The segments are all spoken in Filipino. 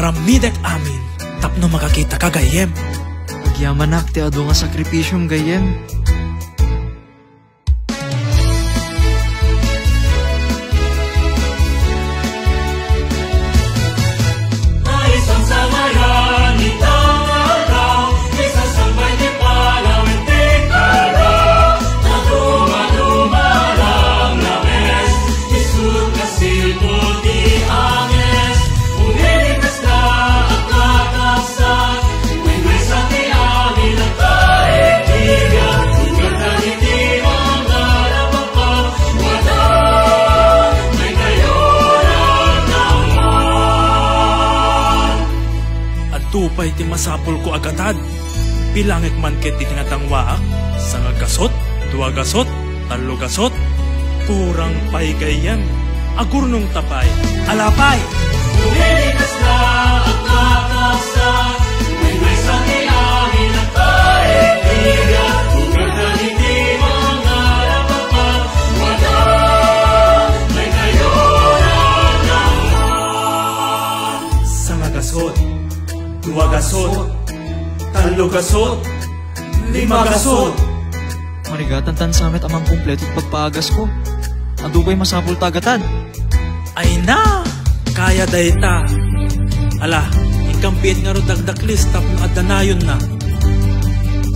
aramidek amin, tapno makakita ka gayem. Agyaman ti ado nga sakripisyong gayem. Tupay ti masapol ko agatad. Bilangit man ket ti tinatangwaak. Sanga gasot, dua gasot, talo gasot. Turang pay gayem. Agurnong tapay. Alapay! Umilikas na ang kakasal. May sa tiangin at tae-tiga. Ugat na hindi mangarap-apag. Wala, may kayoran naman. Sanga gasot, dua gasot, talo gasot, lima gasot. Marigatan tan samit amang kumpleto at pagpaagas ko. Ado ba'y masapul tagatan? Ay na! Kaya dayta. Ala, ikampiit nga ro dagdaklis tapno adanayon na.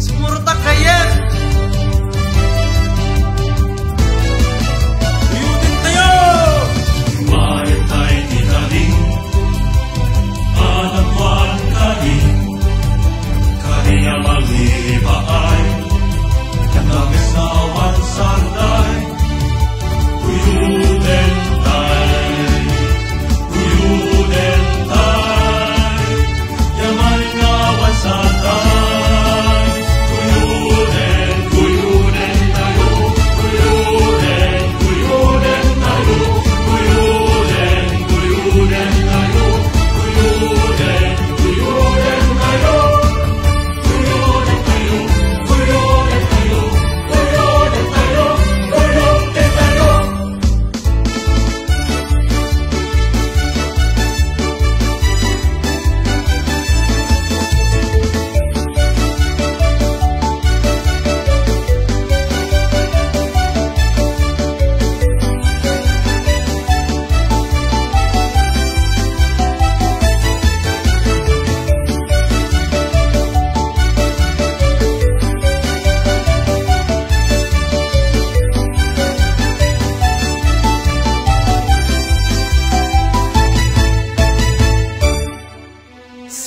Sumurutak kayen! Uyutin tayo! Mahit ay tinaling, anagwan kaling, kaniya mag-iibaay, kanagis na awan sanday, uyuden tay, uyuden tay, yaman nga awan sanday, uyuden, uyuden tayo, uyuden, uyuden tayo, uyuden, uyuden tayo, uyuden, uyuden tayo, uyuden tayo, uyuden tayo, uyuden tayo, uyuden tayo.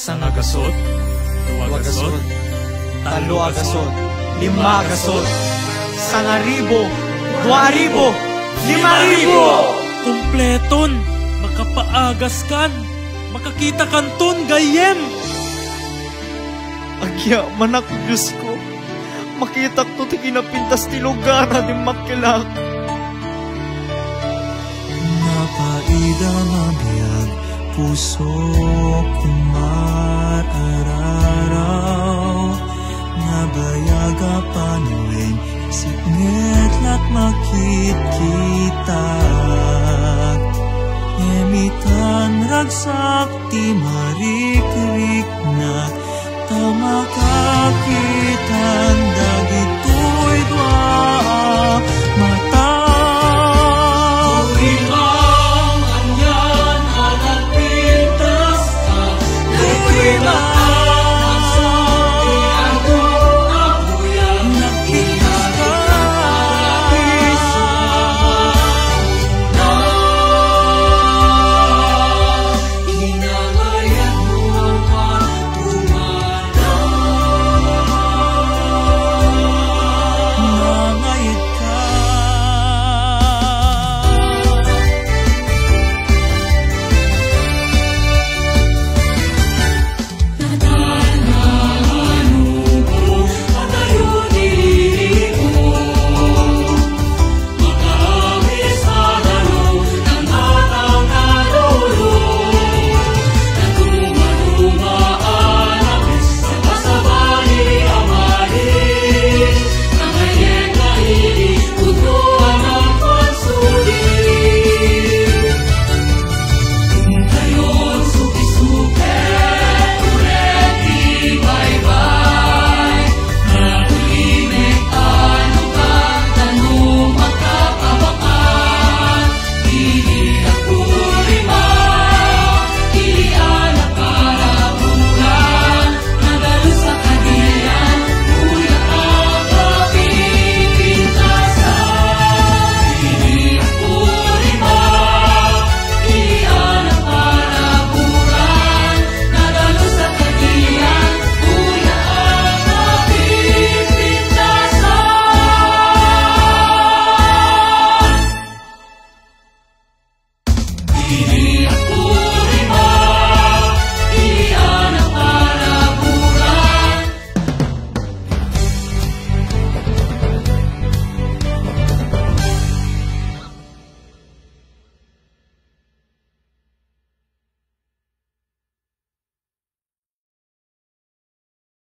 Sanga gasot, dua gasot, talo gasot, lima gasot, sangaribo, 2,000, 5,000! Kumpleton, makapaagas kan, makakita kanton gayem. Agya, manak Diyos ko. Makita ko ti kinapintas ti lugar na di makilak. Napaida mabiyag, puso kumararaw. Nabayaga panuin, sipnget lak makit-kita. Emitan ragsak ti mari